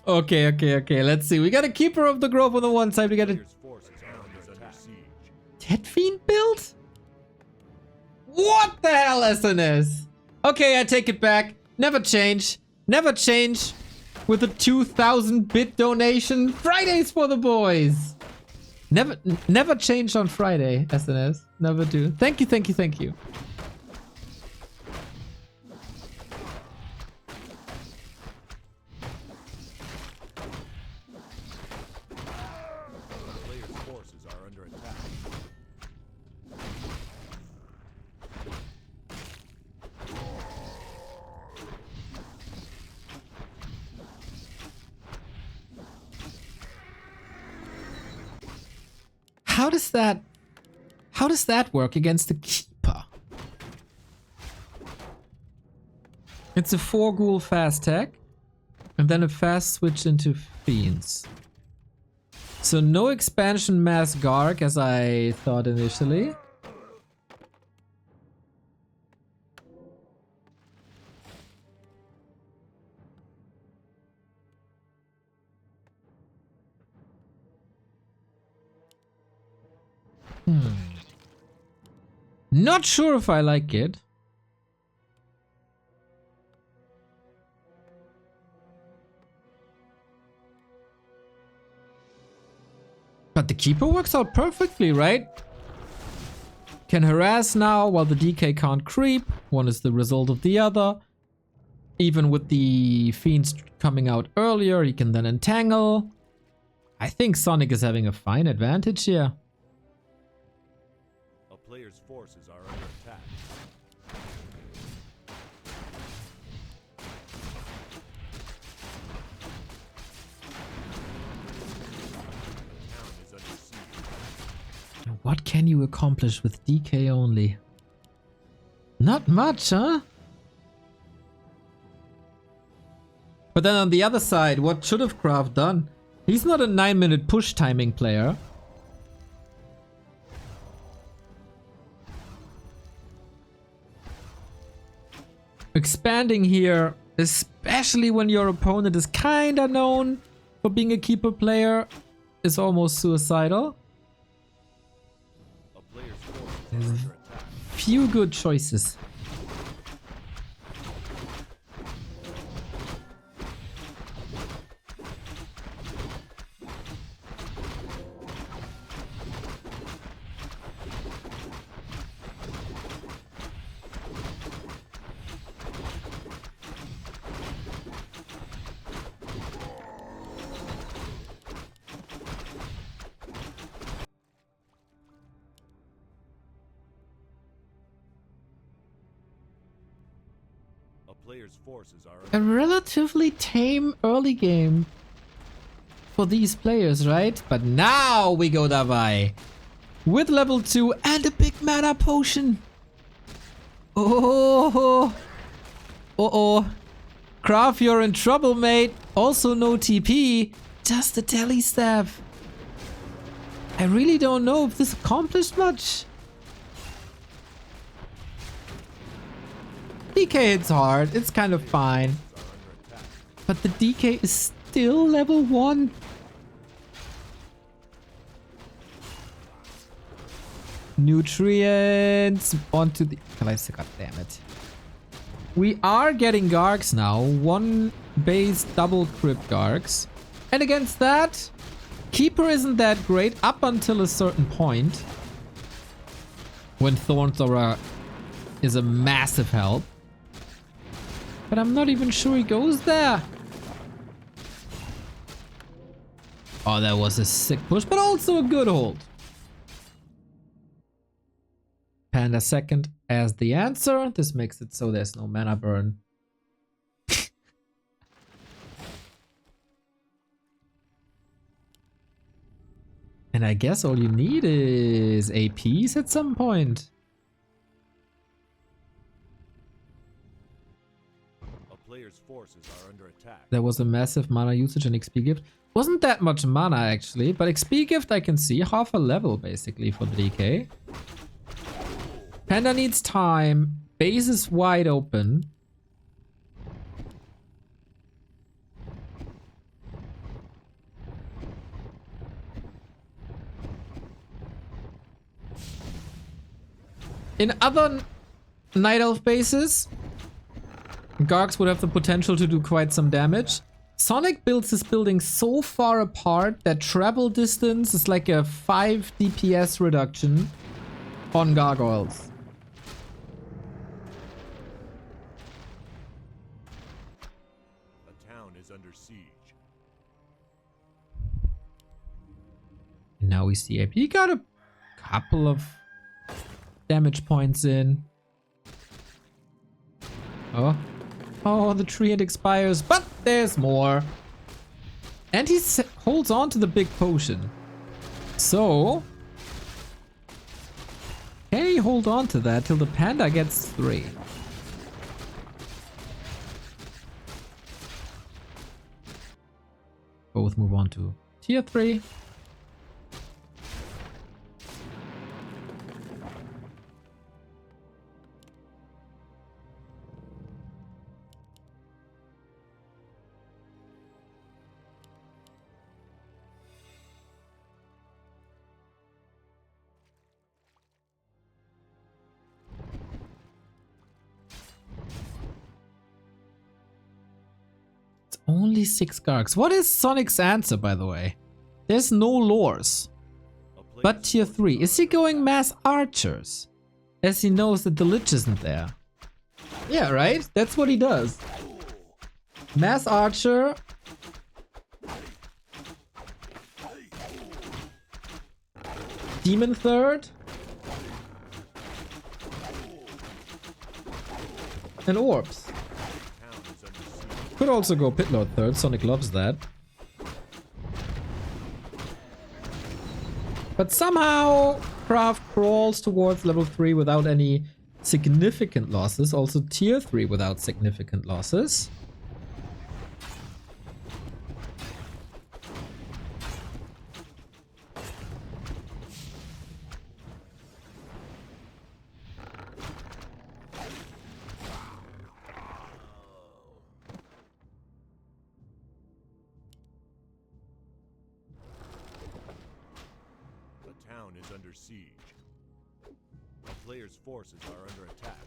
Okay. Let's see. We got a Keeper of the Grove on the one side. We got a Dead Fiend build? What the hell, SNS? Okay, I take it back. Never change. Never change with a 2,000-bit donation. Fridays for the boys. Never change on Friday, SNS. Never do. Thank you. How does that work against the Keeper? It's a 4-ghoul fast tech, and then a fast switch into Fiends. So no expansion mass Garg as I thought initially. Not sure if I like it. But the Keeper works out perfectly, right? Can harass now while the DK can't creep. One is the result of the other. Even with the Fiends coming out earlier, he can then entangle. I think Sonik is having a fine advantage here. Player's forces are under attack. What can you accomplish with DK only? Not much, huh? But then on the other side, what should have KraV done? He's not a 9-minute push timing player. Expanding here, especially when your opponent is kinda known for being a Keeper player, is almost suicidal. There's few good choices. A relatively tame early game for these players, right? But now we go Davai with level 2 and a big mana potion. Oh, KraV, you're in trouble, mate. Also no TP, just a tele staff. I really don't know if this accomplished much. DK hits hard, it's kind of fine. But the DK is still level 1. Nutrients onto the... God damn it. We are getting Gargs now. 1 base double crypt Gargs. And against that, Keeper isn't that great up until a certain point. When Thornthora is a massive help. But I'm not even sure he goes there. Oh, that was a sick push, but also a good hold. Panda second as the answer. This makes it so there's no mana burn. And I guess all you need is APs at some point. Forces are under attack. There was a massive mana usage in XP gift. Wasn't that much mana actually, but XP gift I can see half a level basically for the DK. Panda needs time. Base is wide open. In other Night Elf bases, Gargs would have the potential to do quite some damage. Sonik builds his building so far apart that travel distance is like a 5 DPS reduction on gargoyles. A town is under siege. And now we see AP got a couple of damage points in. Oh, the treant expires, but there's more. And he holds on to the big potion. So, can he hold on to that till the panda gets 3? Both move on to tier 3. Only 6 Gargs. What is Sonic's answer, by the way? There's no lores. But tier 3. Is he going mass archers? As he knows that the Lich isn't there. Yeah, right? That's what he does. Mass archer. Demon third. And orbs. Could also go Pitlord third, Sonic loves that. But somehow KraV crawls towards level 3 without any significant losses. Also tier 3 without significant losses. Is under siege. A player's forces are under attack.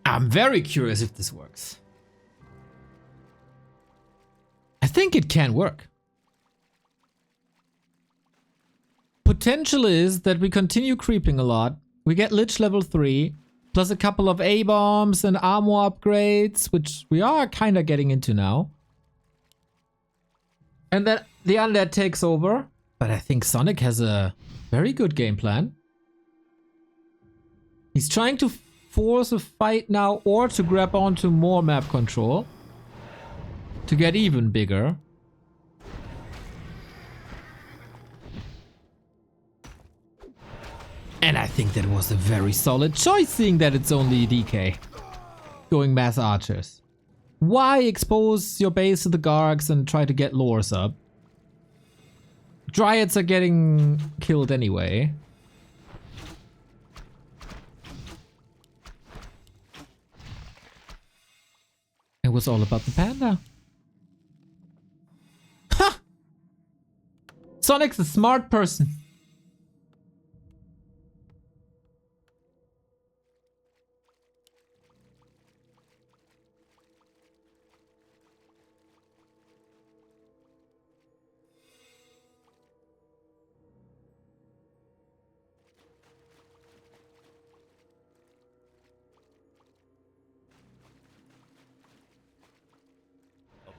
I'm very curious if this works. I think it can work. Potential is that we continue creeping a lot. We get Lich level 3, plus a couple of A-bombs and armor upgrades, which we are kind of getting into now. And then the undead takes over. But I think Sonic has a very good game plan. He's trying to force a fight now or to grab onto more map control. To get even bigger. And I think that was a very solid choice, seeing that it's only DK. Going mass archers. Why expose your base to the Gargs and try to get lores up? Dryads are getting killed anyway. It was all about the panda. Ha! Sonic's a smart person.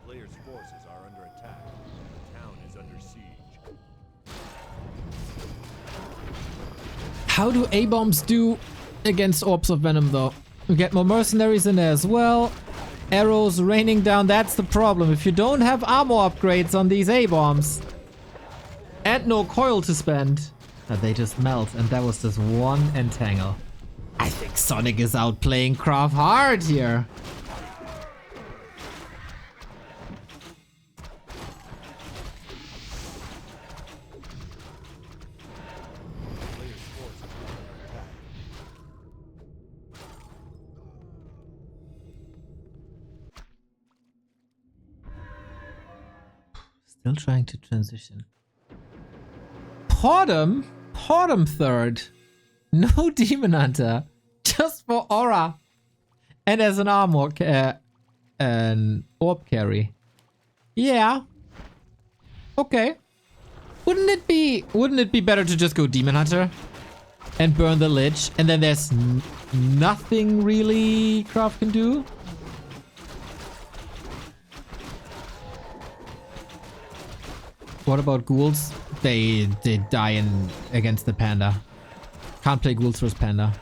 Players' forces are under attack. The town is under siege. How do A-bombs do against Orbs of Venom though? We get more mercenaries in there as well. Arrows raining down, that's the problem. If you don't have armor upgrades on these A-bombs and no coil to spend, they just melt, and that was just one entangle. I think Sonic is outplaying KraV hard here. Still trying to transition. Portum? Portum third. No Demon Hunter. Just for aura. And as an armor, an orb carry. Yeah. Okay. Wouldn't it be better to just go Demon Hunter? And burn the Lich? And then there's nothing really KraV can do? What about ghouls? They die against the panda. Can't play ghouls versus panda.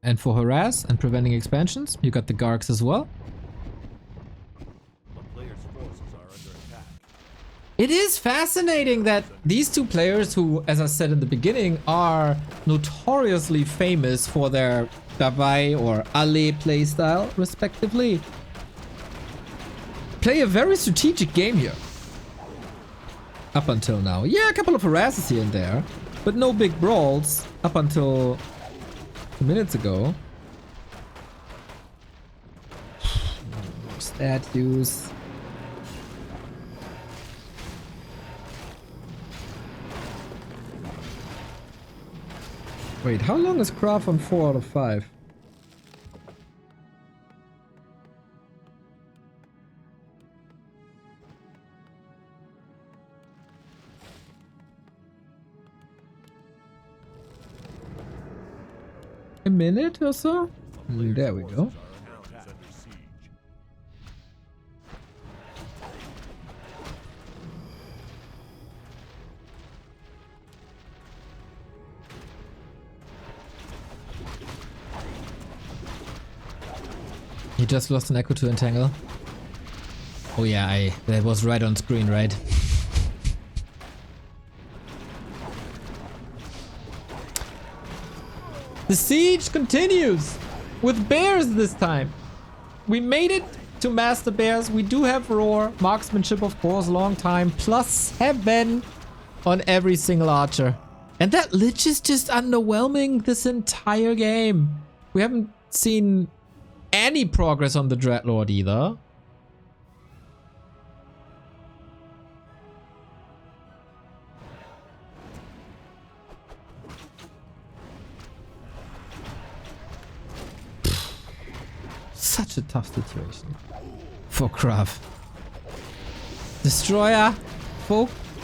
And for harass and preventing expansions, you got the Gargs as well. The player's forces are under attack. It is fascinating that these two players who, as I said in the beginning, are notoriously famous for their Davai or Ale playstyle, respectively, play a very strategic game here. Up until now. Yeah, a couple of harasses here and there, but no big brawls up until 2 minutes ago. Statues. Wait, how long is KraV on 4 out of 5? A minute or so? There we go. Our town is under siege. He just lost an echo to entangle. Oh yeah, that was right on screen, right? The siege continues with bears this time. We made it to master bears. We do have roar, marksmanship of course, long time, +7 on every single archer. And that lich is just underwhelming this entire game. We haven't seen any progress on the Dreadlord either. Such a tough situation for KraV. Destroyer focused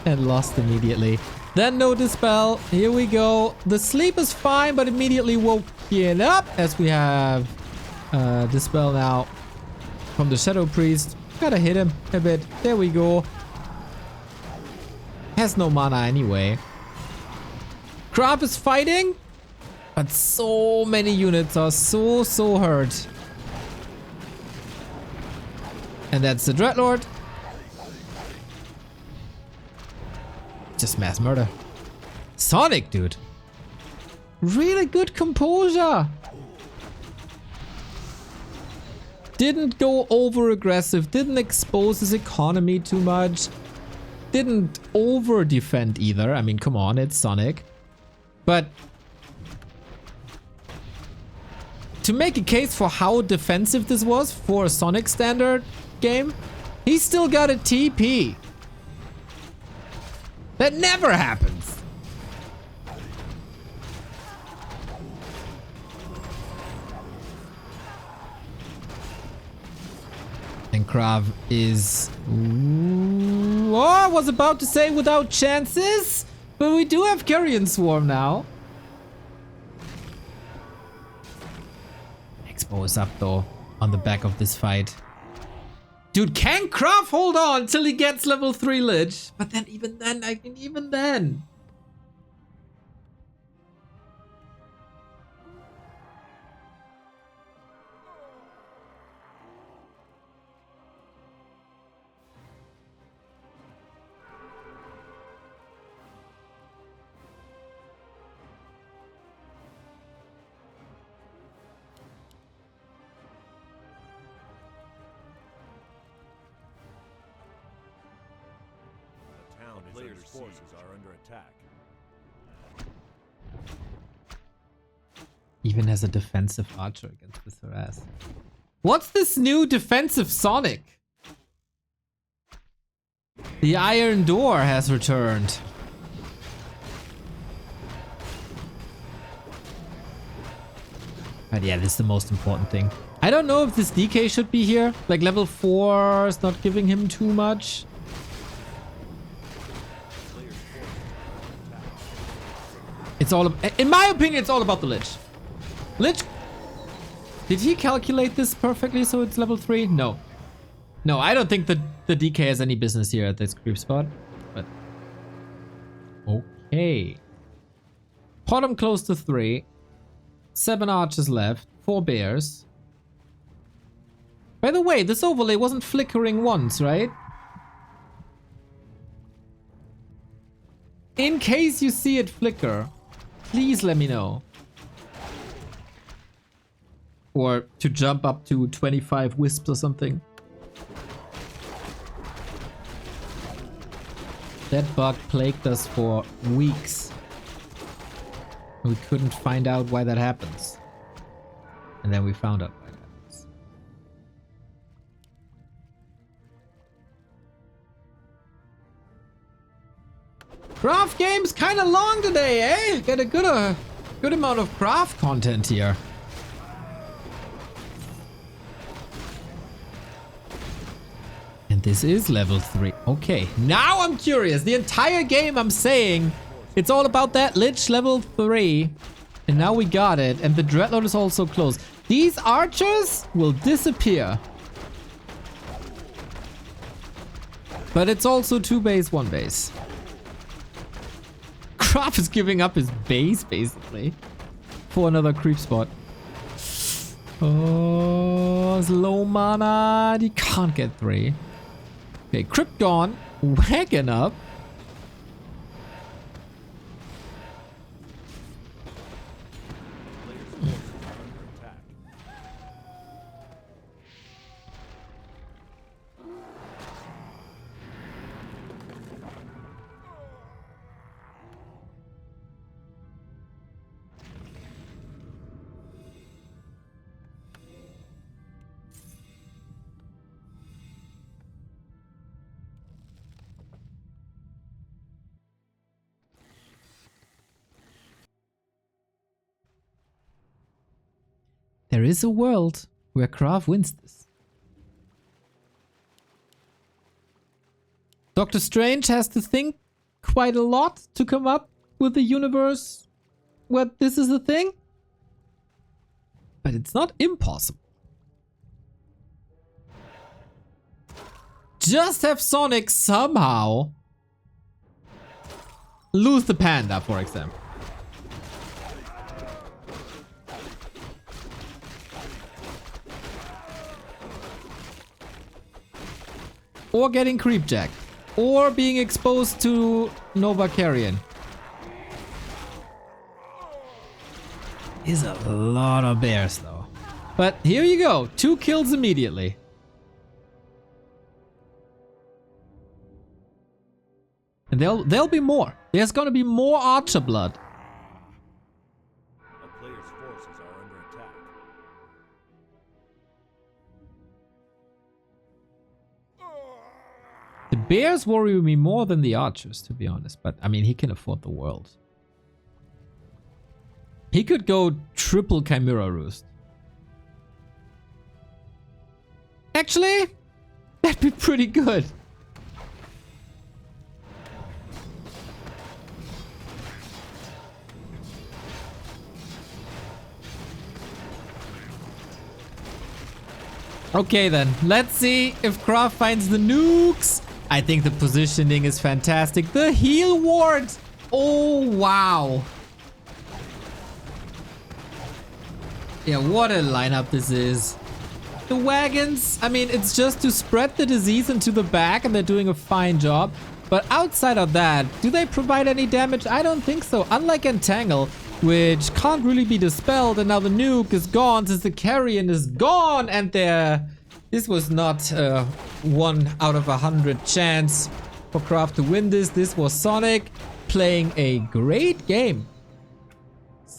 and lost immediately. Then no dispel. Here we go. The sleep is fine, but immediately woken up as we have dispel now from the Shadow Priest. Gotta hit him a bit. There we go. Has no mana anyway. KraV is fighting. But so many units are so hurt. And that's the Dreadlord. Just mass murder. Sonik, dude. Really good composure. Didn't go over aggressive. Didn't expose his economy too much. Didn't over defend either. I mean, come on, it's Sonik. But to make a case for how defensive this was for a Sonic standard game, he still got a TP. That never happens. And KraV is... Ooh, oh, I was about to say without chances, but we do have Carrion Swarm now. Expo is up though, on the back of this fight. Dude, can KraV hold on till he gets level 3 Lich? But then even then. The player's forces are under attack. Even as a defensive archer against this harass. What's this new defensive Sonik? The Iron Door has returned. But yeah, this is the most important thing. I don't know if this DK should be here. Like level 4 is not giving him too much. It's all, in my opinion, it's all about the Lich. Lich, did he calculate this perfectly so it's level 3? No. No, I don't think the DK has any business here at this creep spot. But okay. Bottom close to 3. 7 archers left. 4 bears. By the way, this overlay wasn't flickering once, right? In case you see it flicker, please let me know. Or to jump up to 25 wisps or something. That bug plagued us for weeks. We couldn't find out why that happens. And then we found out why it happens. Craft game's kinda long today, eh? Get a good amount of craft content here. And this is level 3. Okay, now I'm curious. The entire game I'm saying it's all about that Lich level 3. And now we got it. And the Dreadlord is also close. These archers will disappear. But it's also 2 base, 1 base. KraV is giving up his base, basically. For another creep spot. Oh, it's low mana. He can't get 3. Okay, Crypt gone. Wagon up. There is a world where KraV wins this. Doctor Strange has to think quite a lot to come up with a universe where this is a thing. But it's not impossible. Just have Sonik somehow lose the panda, for example. Or getting creepjacked. Or being exposed to Nova Carrion. Is a lot of bears though. But here you go. 2 kills immediately. And there'll be more. There's gonna be more archer blood. A player's forces are under attack. The bears worry me more than the archers, to be honest. But I mean, he can afford the world. He could go triple Chimera Roost. Actually, that'd be pretty good. Okay then, let's see if KraV finds the nukes. I think the positioning is fantastic. The heal ward. Oh, wow. Yeah, what a lineup this is. The wagons, I mean, it's just to spread the disease into the back and they're doing a fine job. But outside of that, do they provide any damage? I don't think so. Unlike Entangle, which can't really be dispelled, and now the nuke is gone since the carrion is gone, and this was not a 1 out of 100 chance for KraV to win this. This was Sonik playing a great game.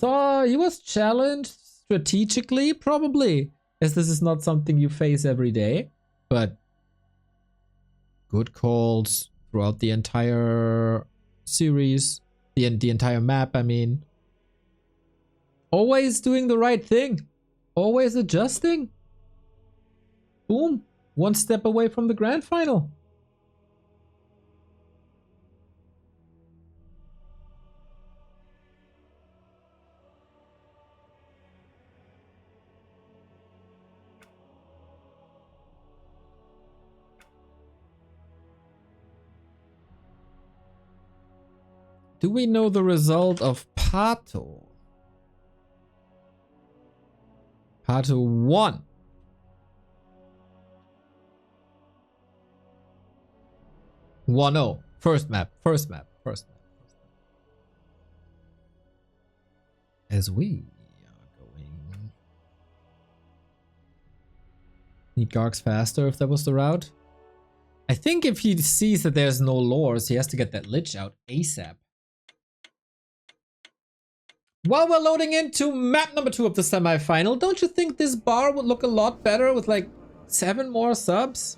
So he was challenged strategically, probably, as this is not something you face every day. But good calls throughout the entire series, the entire map, I mean. Always doing the right thing. Always adjusting. Boom. One step away from the grand final. Do we know the result of Pato? Pato 1. One oh. First map. As we are going. Need Gargs faster if that was the route. I think if he sees that there's no lures, he has to get that Lich out ASAP. While we're loading into map number 2 of the semi-final, don't you think this bar would look a lot better with like 7 more subs?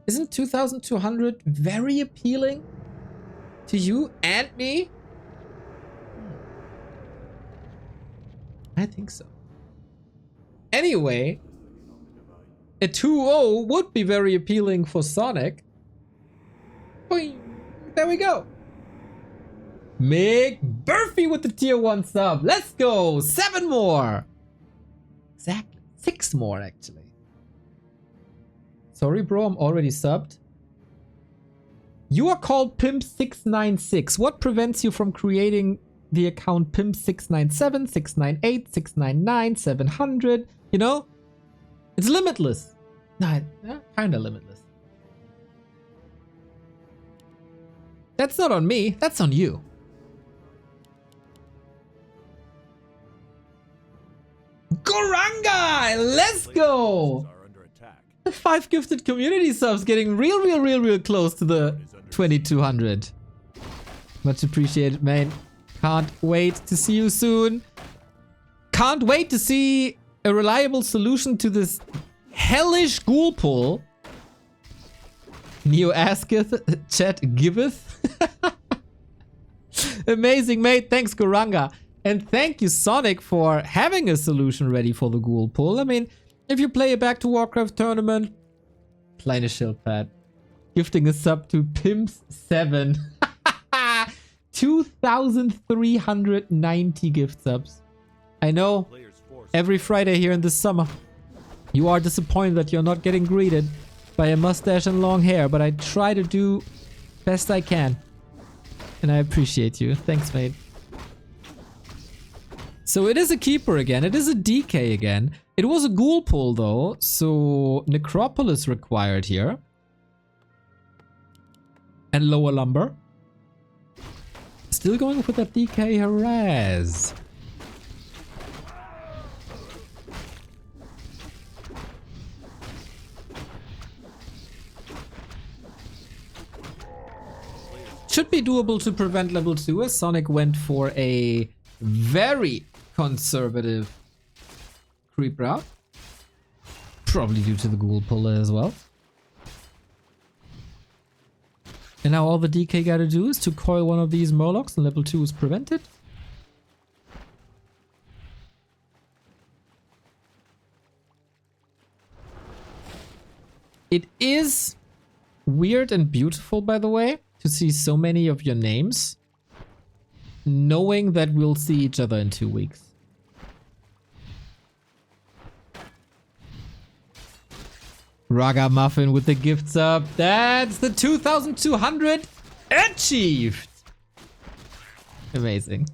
Isn't 2,200 very appealing to you and me? I think so. Anyway, a 2-0 would be very appealing for Sonik. Boing. There we go. McBurphy with the tier 1 sub. Let's go. 7 more. Exactly. 6 more, actually. Sorry, bro. I'm already subbed. You are called Pimp696. What prevents you from creating the account Pimp697, 698, 699, 700? You know? It's limitless. Nah, kind of limitless. That's not on me. That's on you. Goranga! Let's go! The 5 gifted community subs getting real close to the 2,200. Much appreciated, man. Can't wait to see you soon. Can't wait to see a reliable solution to this hellish ghoul pull. Neo asketh, chat giveth. Amazing, mate. Thanks, Goranga. And thank you, Sonik, for having a solution ready for the ghoul pull. I mean, if you play a Back to Warcraft tournament, Kleine Schildpad. Gifting a sub to Pimps7. 2,390 gift subs. I know, every Friday here in the summer, you are disappointed that you're not getting greeted by a mustache and long hair, but I try to do best I can. And I appreciate you. Thanks, mate. So it is a keeper again. It is a DK again. It was a ghoul pull though, so Necropolis required here. And lower lumber. Still going with that DK harass. Should be doable to prevent level 2 as Sonik went for a very conservative creep route. Probably due to the ghoul puller as well. And now all the DK gotta do is to coil one of these Murlocs and level 2 is prevented. It is weird and beautiful, by the way, to see so many of your names, knowing that we'll see each other in 2 weeks. Ragamuffin with the gifts up. That's the 2,200 achieved. Amazing.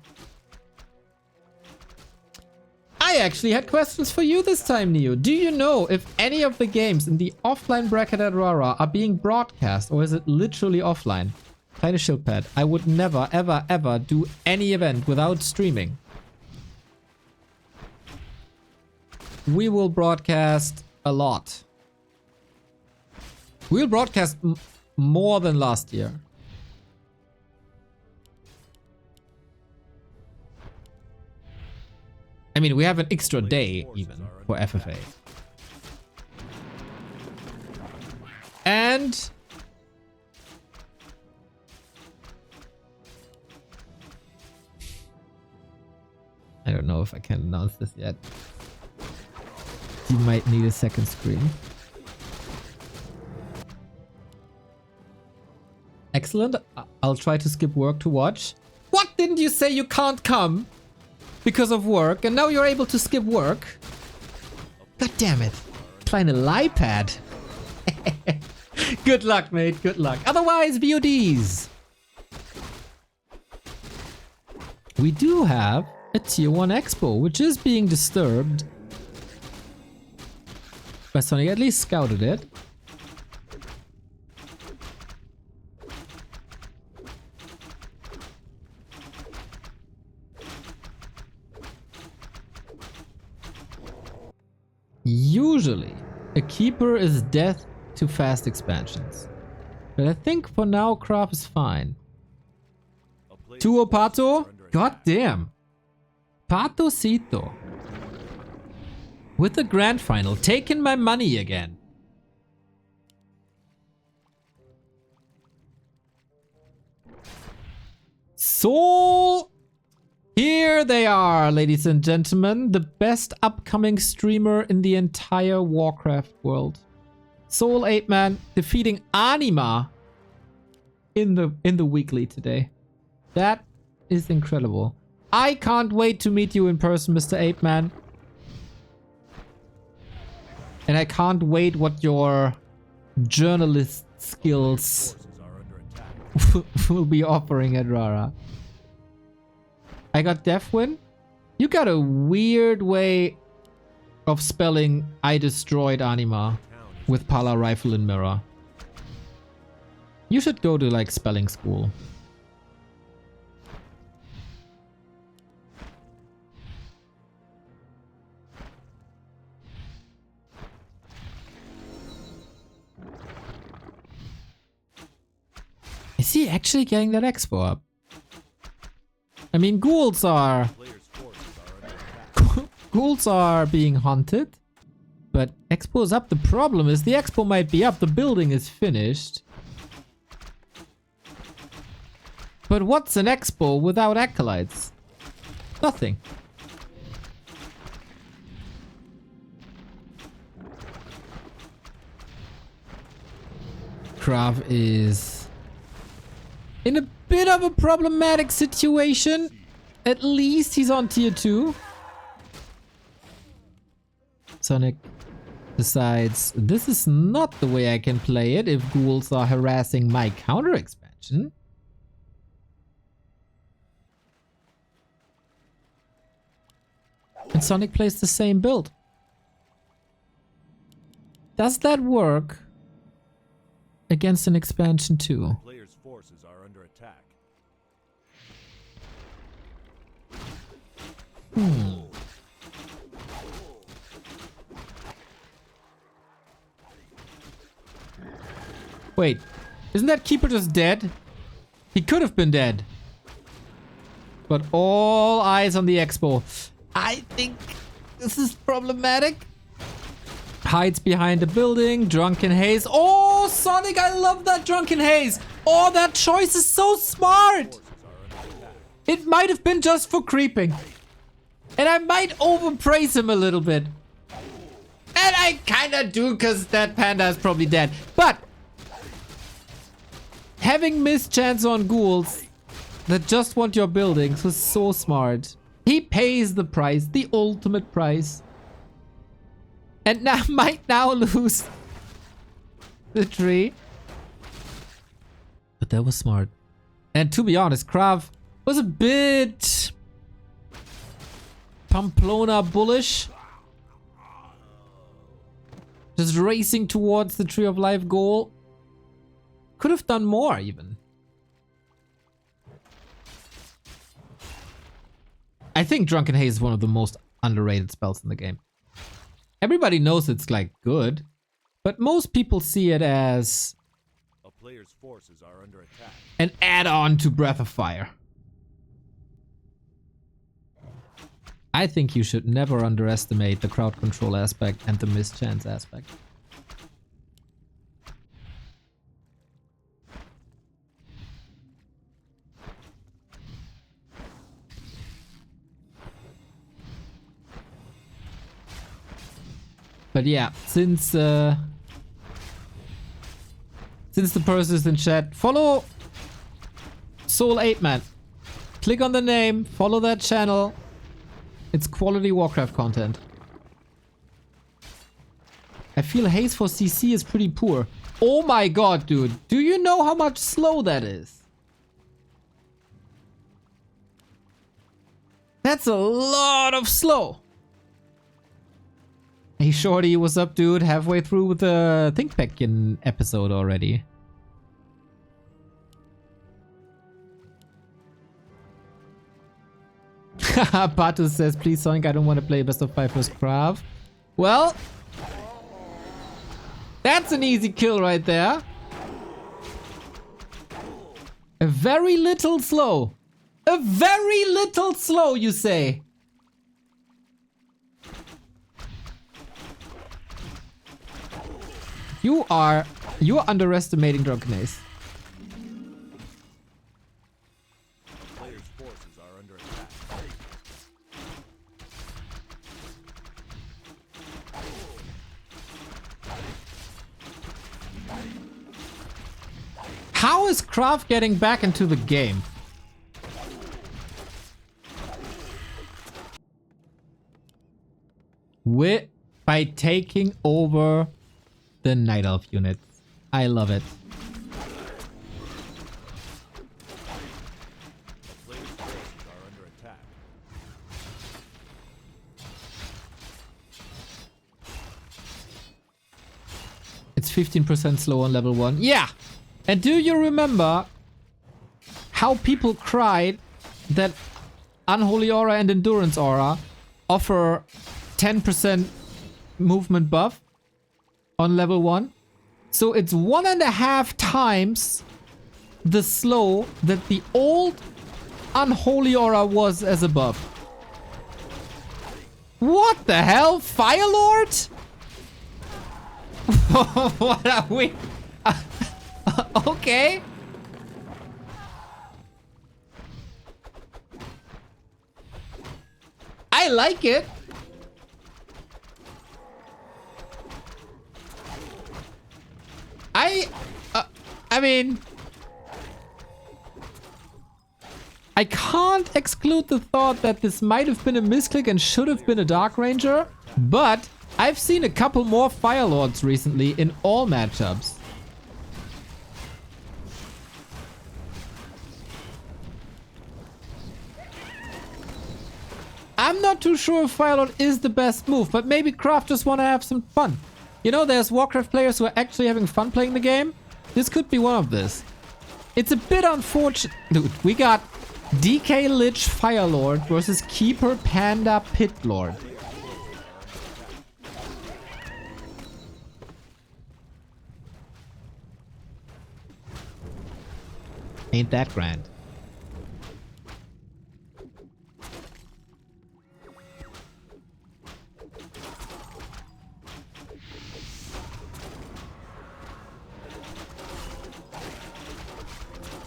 I actually had questions for you this time, Neo. Do you know if any of the games in the offline bracket at Rara are being broadcast, or is it literally offline? Kleine Schildpad. I would never, ever do any event without streaming. We will broadcast a lot. We'll broadcast more than last year. I mean, we have an extra day even for FFA. And I don't know if I can announce this yet. You might need a second screen. Excellent. I'll try to skip work to watch. What? Didn't you say you can't come because of work and now you're able to skip work? God damn it. Kleine Leipad. Good luck, mate. Good luck. Otherwise, VODs. We do have a tier 1 expo, which is being disturbed. But Sonik at least scouted it. Usually, a keeper is death to fast expansions. But I think for now, KraV is fine. Tuo Pato? God damn. Patocito. With the grand final, taking my money again. Soul! Here they are, ladies and gentlemen. The best upcoming streamer in the entire Warcraft world. Soul 8-Man defeating Anima in the weekly today. That is incredible. I can't wait to meet you in person, Mr. 8-Man. And I can't wait what your journalist skills will be offering at Rara. I got Deathwind. You got a weird way of spelling I destroyed Anima with Pala Rifle and Mirror. You should go to like spelling school. Is he actually getting that expo up? I mean, ghouls are being hunted, but expo is up. The problem is the expo might be up, the building is finished. But what's an expo without acolytes? Nothing. KraV is in a bit of a problematic situation. At least he's on tier 2. Sonik decides this is not the way I can play it if ghouls are harassing my counter expansion. And Sonik plays the same build. Does that work against an expansion too? Players' forces are under attack. Wait, isn't that keeper just dead? He could have been dead. But all eyes on the expo. I think this is problematic. Hides behind a building, drunken haze. Oh, Sonik, I love that drunken haze. Oh, that choice is so smart. It might have been just for creeping. And I might overpraise him a little bit. And I kinda do, because that panda is probably dead. But having missed chance on ghouls that just want your buildings was so smart. He pays the price, the ultimate price. And now might now lose the tree. But that was smart. And to be honest, KraV was a bit Pamplona bullish. Just racing towards the Tree of Life goal. Could have done more even. I think Drunken Haze is one of the most underrated spells in the game. Everybody knows it's like good, but most people see it as A player's forces are under attack. an add-on to Breath of Fire. I think you should never underestimate the crowd control aspect and the mischance aspect. But yeah, since the person is in chat, follow Soul 8 Man. Click on the name, follow that channel. It's quality Warcraft content. I feel haze for CC is pretty poor. Oh my god, dude. Do you know how much slow that is? That's a lot of slow. Hey Shorty, what's up, dude? Halfway through the ThinkPackin episode already. Patu says, please Sonik, I don't want to play best of 5 versus KraV. Well, that's an easy kill right there. A very little slow. A very little slow, you say? You're underestimating Drunkenness. Player's forces are under attack. How is KraV getting back into the game? By taking over the Night Elf unit. I love it. Player's forces are under attack. It's 15% slow on level 1. Yeah! And do you remember how people cried that Unholy Aura and Endurance Aura offer 10% movement buff on level 1? So it's 1.5 times the slow that the old Unholy Aura was as a buff. What the hell? Fire Lord? What are we? Okay. I like it. I mean, I can't exclude the thought that this might have been a misclick and should have been a Dark Ranger, but I've seen a couple more Fire Lords recently in all matchups. I'm not too sure if Fire Lord is the best move, but maybe KraV just want to have some fun. You know, there's Warcraft players who are actually having fun playing the game. This could be one of this. It's a bit unfortunate. Dude, we got DK Lich Fire Lord versus Keeper Panda Pit Lord. Ain't that grand.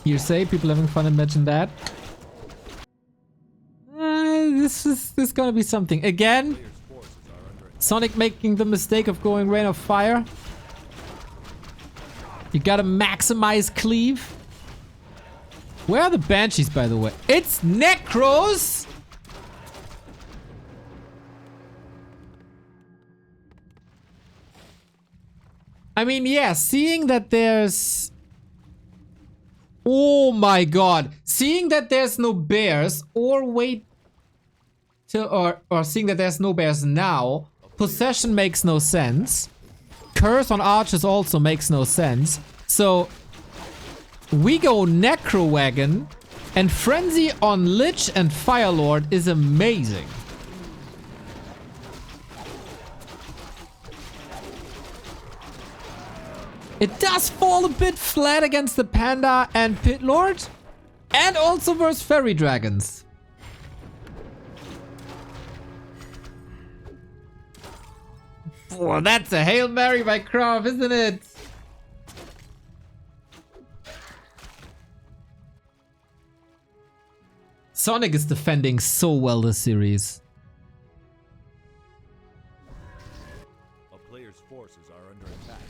You say people having fun, imagine that. This is gonna be something. Again, Sonik making the mistake of going Rain of Fire. You gotta maximize cleave. Where are the Banshees, by the way? It's Necros! I mean, yeah, seeing that there's... Oh my god. Seeing that there's no bears or wait till or seeing that there's no bears now, possession makes no sense. Curse on archers also makes no sense. So we go Necro Wagon and Frenzy on Lich and Firelord is amazing. It does fall a bit flat against the Panda and Pit Lord. And also versus Fairy Dragons. Well, that's a Hail Mary by KraV, isn't it? Sonik is defending so well this series. A player's forces are under attack.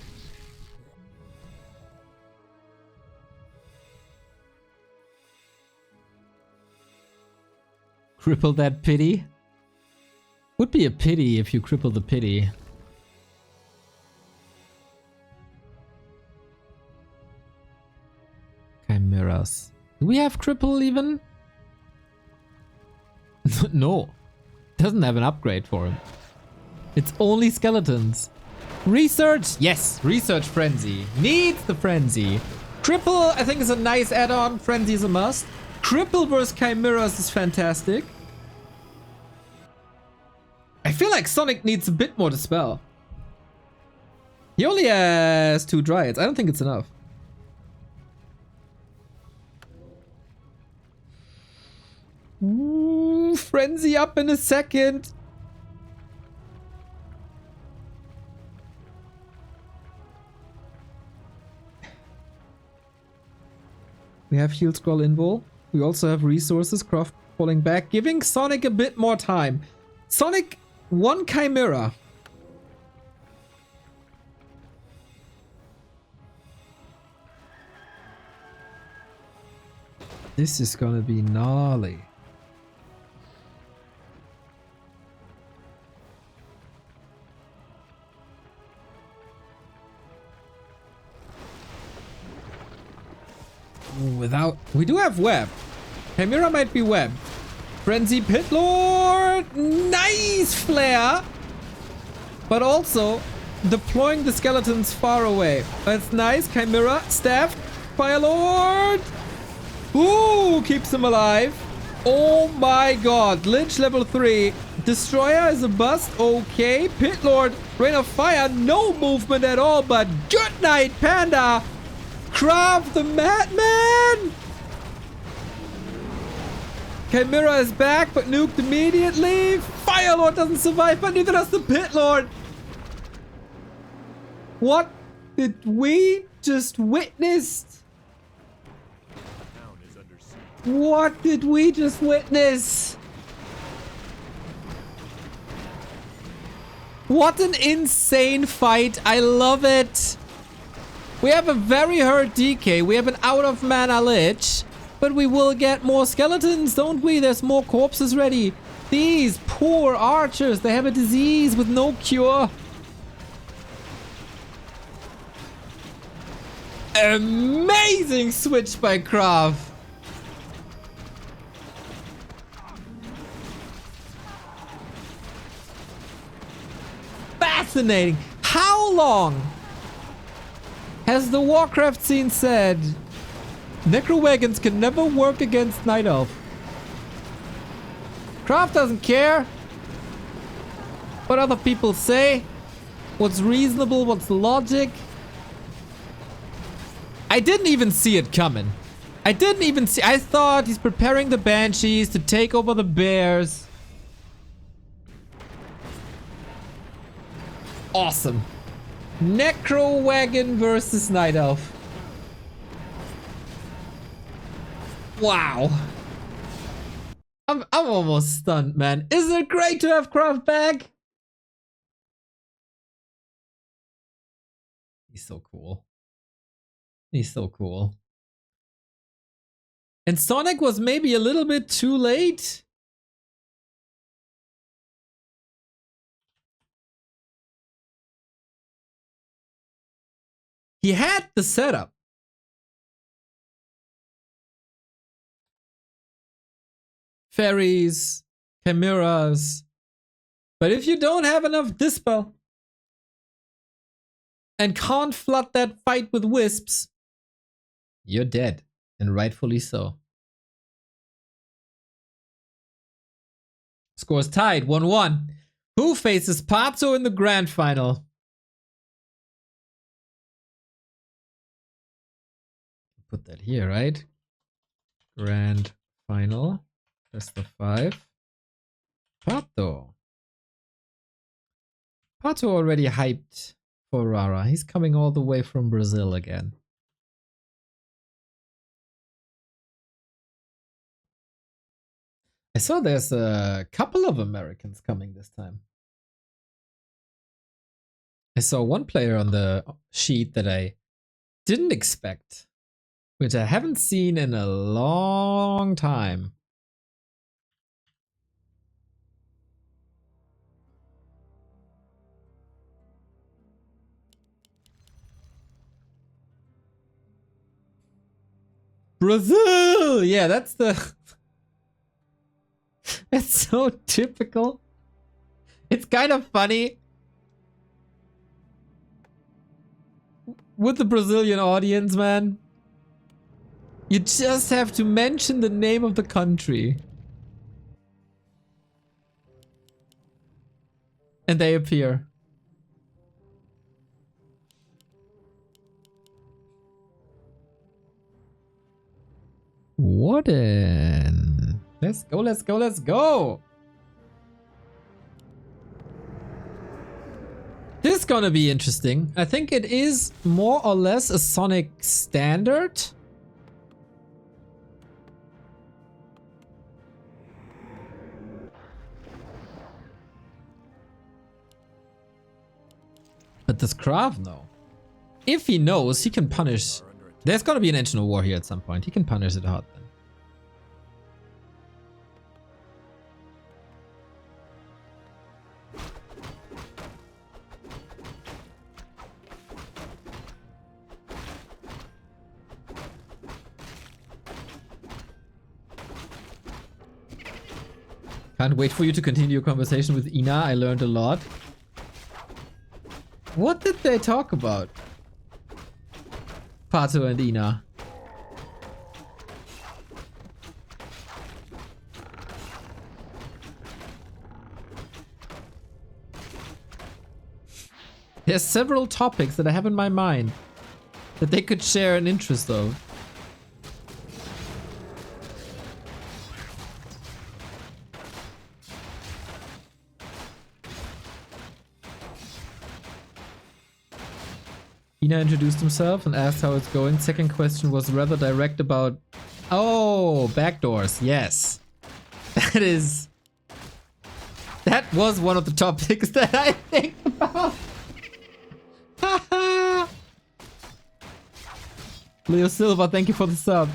Cripple that pity? Would be a pity if you cripple the pity. Chimeras. Do we have cripple even? No. Doesn't have an upgrade for him. It's only skeletons. Research! Yes, research frenzy. Needs the frenzy. Cripple, I think, is a nice add-on. Frenzy is a must. Cripple versus chimeras is fantastic. I feel like Sonik needs a bit more to spell. He only has 2 dryads. I don't think it's enough. Ooh, frenzy up in a second. We have heal scroll invul. We also have resources. KraV falling back, giving Sonik a bit more time. Sonik, 1 chimera. This is gonna be gnarly. Without... We do have web. Chimera might be web. Frenzy Pit Lord! Nice flare! But also deploying the skeletons far away. That's nice. Chimera, staff, Fire Lord! Ooh, keeps him alive. Oh my god. Lich level 3. Destroyer is a bust. Okay. Pit Lord, Rain of Fire, no movement at all, but good night, Panda! KraV the Madman! Chimera is back, but nuked immediately. Fire Lord doesn't survive, but neither does the Pit Lord. What did we just witness? The town is under siege. What did we just witness? What an insane fight. I love it. We have a very hurt DK. We have an out of mana Lich. But we will get more skeletons, don't we? There's more corpses ready. These poor archers, they have a disease with no cure. Amazing switch by KraV. Fascinating. How long has the Warcraft scene said Necro wagons can never work against Night Elf? KraV doesn't care what other people say, what's reasonable, what's logic. I didn't even see it coming. I thought he's preparing the Banshees to take over the Bears. Awesome. Necro wagon versus Night Elf. Wow. I'm almost stunned, man. Isn't it great to have KraV back? He's so cool. He's so cool. And Sonik was maybe a little bit too late. He had the setup. Fairies, chimeras. But if you don't have enough dispel and can't flood that fight with wisps, you're dead, and rightfully so. Scores tied, 1-1. Who faces Pato in the grand final? Put that here, right? Grand final. Best of 5. Pato. Pato already hyped for Rara. He's coming all the way from Brazil again. I saw there's a couple of Americans coming this time. I saw one player on the sheet that I didn't expect, which I haven't seen in a long time. Brazil! Yeah, that's the... That's so typical. It's kind of funny. With the Brazilian audience, man. You just have to mention the name of the country. And they appear. Warden. Let's go, let's go, let's go. This is gonna be interesting. I think it is more or less a Sonic standard. But does KraV know? If he knows, he can punish. There's gonna be an engine of war here at some point. He can punish it hard then. Can't wait for you to continue your conversation with Ina. I learned a lot. What did they talk about? Pato and Ina. There's several topics that I have in my mind that they could share an interest of. Ina introduced himself and asked how it's going. Second question was rather direct about... Oh, backdoors. Yes. That was one of the topics that I think about. Leo Silva, thank you for the sub.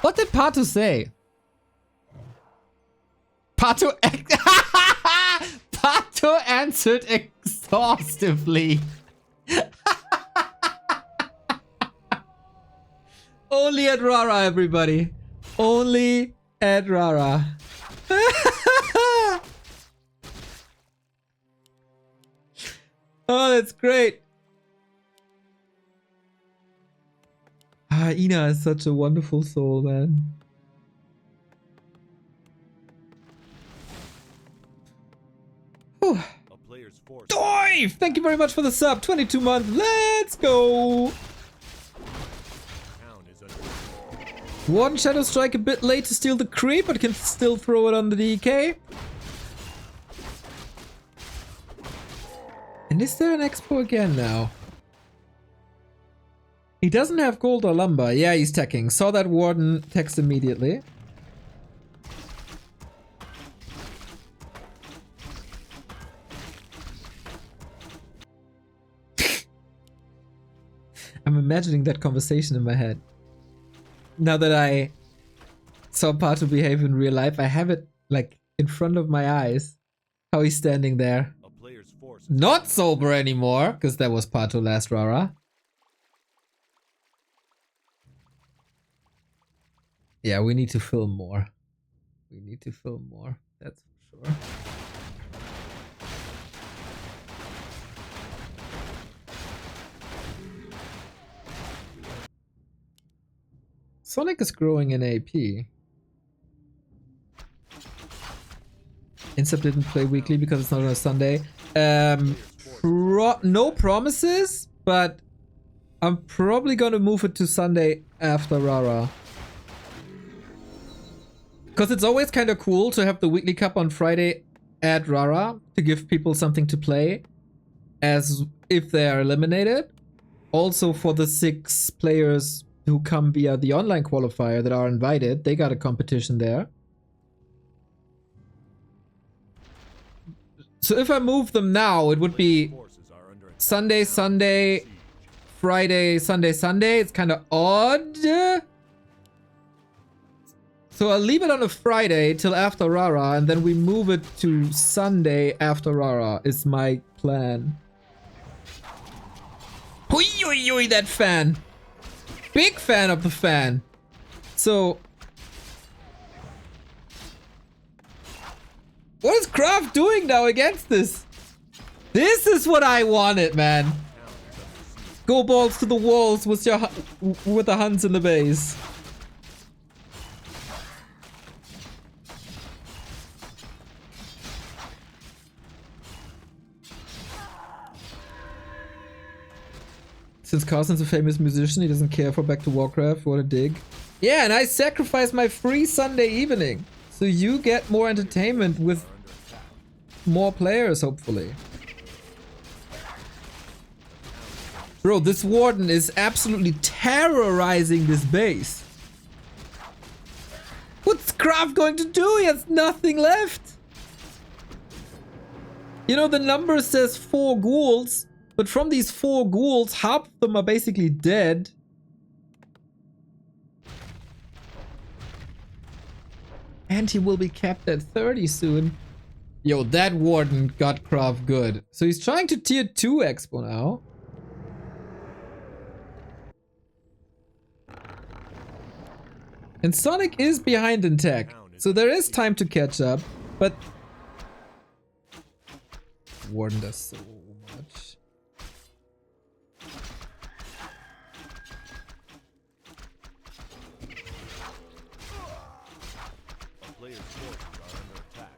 What did Pato say? Pato... Pato answered exhaustively. Only at Rara, everybody. Only at Rara. Oh, that's great. Ah, Ina is such a wonderful soul, man. Whew. Dive! Thank you very much for the sub. 22 months. Let's go. Warden Shadow Strike a bit late to steal the creep, but can still throw it on the DK. And is there an expo again now? He doesn't have gold or lumber. Yeah, he's teching. Saw that Warden text immediately. I'm imagining that conversation in my head. Now that I saw Pato behave in real life, I have it like in front of my eyes. How he's standing there. Not sober anymore, because that was Pato last Rara. Yeah, we need to film more. We need to film more, that's for sure. Sonic is growing in AP. Insub didn't play weekly because it's not on a Sunday. No promises, but I'm probably gonna move it to Sunday after Rara. Because it's always kind of cool to have the weekly cup on Friday at Rara to give people something to play as if they are eliminated. Also for the 6 players who come via the online qualifier that are invited, they got a competition there. So if I move them now, it would be Sunday, Sunday, Friday, Sunday, Sunday. It's kind of odd. So I'll leave it on a Friday till after Rara, and then we move it to Sunday after Rara is my plan. Hui, hui, hui, that fan. Big fan of the fan. So what is KraV doing now against this? This is what I wanted, man. Go balls to the walls with the Huns in the base. Since Carson's a famous musician, he doesn't care for Back to Warcraft. What a dig. Yeah, and I sacrifice my free Sunday evening. So you get more entertainment with more players, hopefully. Bro, this Warden is absolutely terrorizing this base. What's KraV going to do? He has nothing left. You know, the number says 4 ghouls, but from these 4 ghouls, half of them are basically dead. And he will be capped at 30 soon. Yo, that Warden got KraV good. So he's trying to tier 2 Expo now. And Sonik is behind in tech. So there is time to catch up. But Warden does so much. Players' forces are under attack.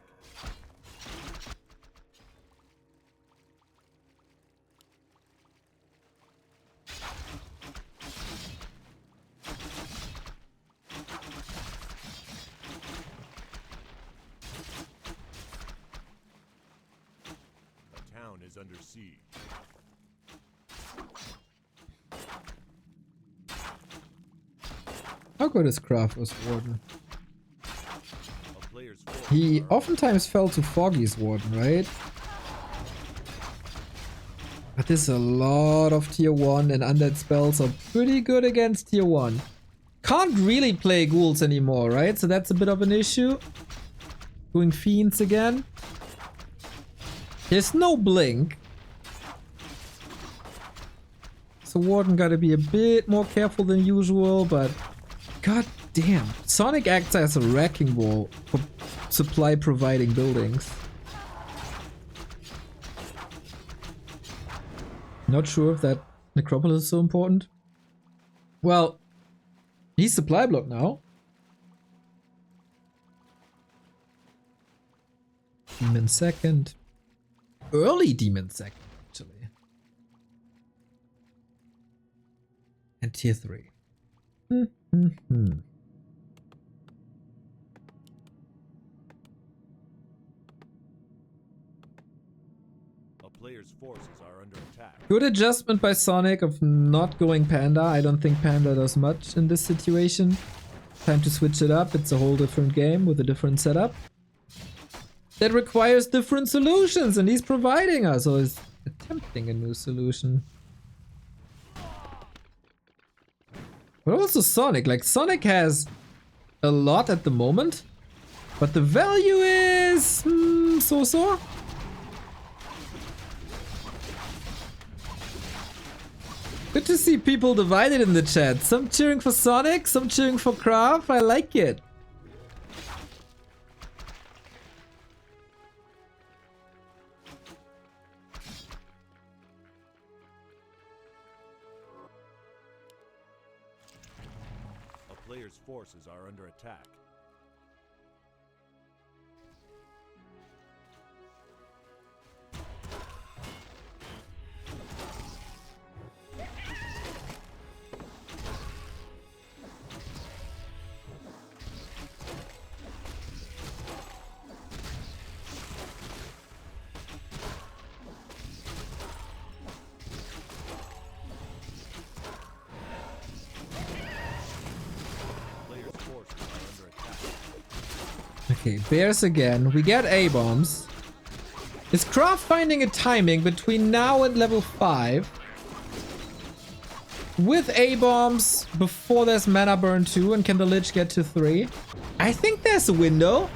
The town is under siege. How good is KraV as Warden? A player's forces He are oftentimes fell to Foggy's Warden, right? But there's a lot of tier 1 and undead spells are pretty good against tier 1. Can't really play ghouls anymore, right? So that's a bit of an issue. Doing fiends again. There's no blink. So Warden gotta be a bit more careful than usual, but god damn. Sonik acts as a wrecking ball for supply providing buildings. Not sure if that necropolis is so important. Well, he's supply block now. Demon second. Early demon second, actually. And tier 3. a player's forces are under attack. Good adjustment by Sonik of not going Panda. I don't think Panda does much in this situation. Time to switch it up. It's a whole different game with a different setup. That requires different solutions, and he's providing us, or is attempting a new solution. But also Sonik. Like, Sonik has a lot at the moment, but the value is so-so. Good to see people divided in the chat. Some cheering for Sonik, some cheering for KraV. I like it. A player's forces are under attack. Okay, bears again. We get A-bombs. Is KraV finding a timing between now and level 5? With A-bombs before there's mana burn 2, and can the Lich get to 3? I think there's a window.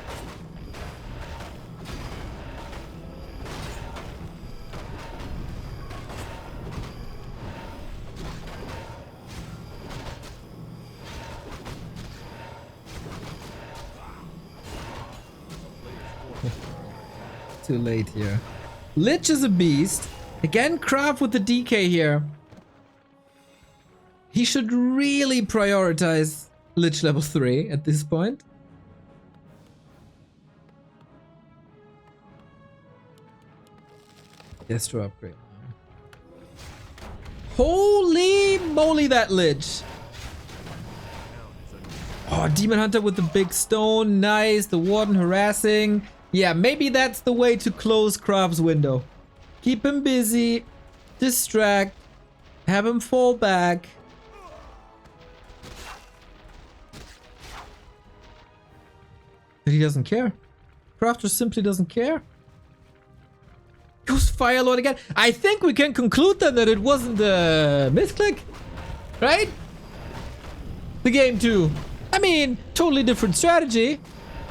Too late here. Lich is a beast. Again, KraV with the DK here. He should really prioritize Lich level 3 at this point. Destro upgrade. Holy moly, that Lich! Oh, Demon Hunter with the big stone. Nice. The Warden harassing. Yeah, maybe that's the way to close KraV's window. Keep him busy. Distract. Have him fall back. But he doesn't care. KraV just simply doesn't care. Goes Firelord again. I think we can conclude then that it wasn't a misclick. Right? The game 2. I mean, totally different strategy.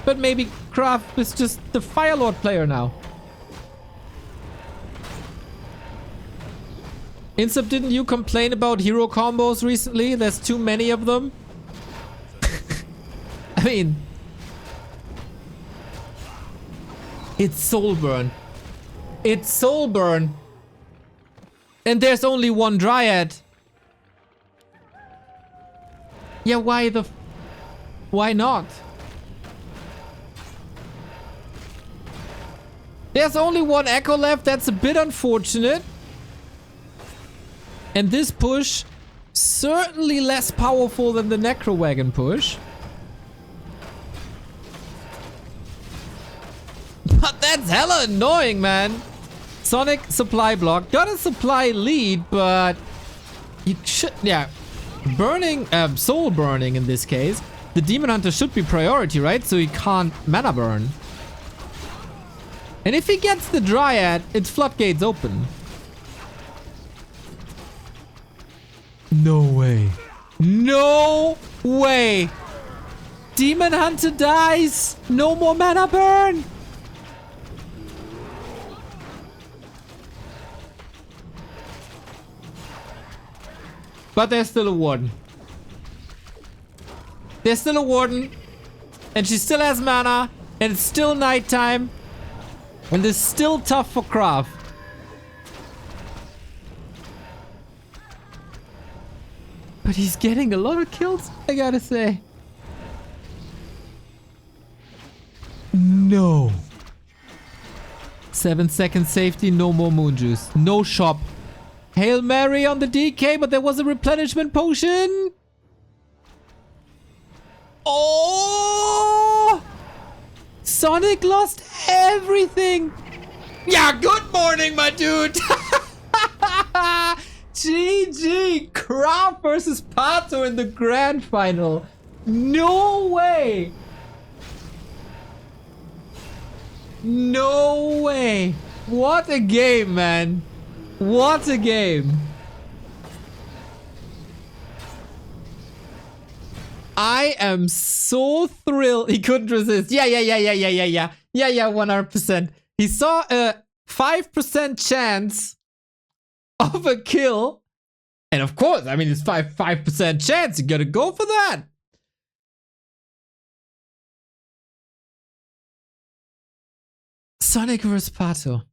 But maybe KraV is just the Firelord player now. Insub, didn't you complain about hero combos recently? There's too many of them. I mean... It's Soulburn. It's Soulburn. And there's only one Dryad. Yeah, why not? There's only one Echo left. That's a bit unfortunate. And this push, certainly less powerful than the Necro wagon push. But that's hella annoying, man. Sonik supply block. Got a supply lead, but you should, yeah. Burning, soul burning in this case. The Demon Hunter should be priority, right? So he can't mana burn. And if he gets the Dryad, its floodgates open. No way. No way. Demon Hunter dies. No more mana burn. But there's still a Warden. There's still a Warden. And she still has mana. And it's still nighttime. And it's still tough for KraV. But he's getting a lot of kills, I gotta say. No. 7 second safety, no more moon juice. No shop. Hail Mary on the DK, but there was a replenishment potion. Oh! Sonik lost everything. Yeah, good morning, my dude. GG. KraV versus Pato in the grand final. No way. No way. What a game, man. What a game. I am so thrilled. He couldn't resist. Yeah, 100%. He saw a 5% chance of a kill. And of course, I mean, it's 5% chance. You gotta go for that. Sonik vs. Pato.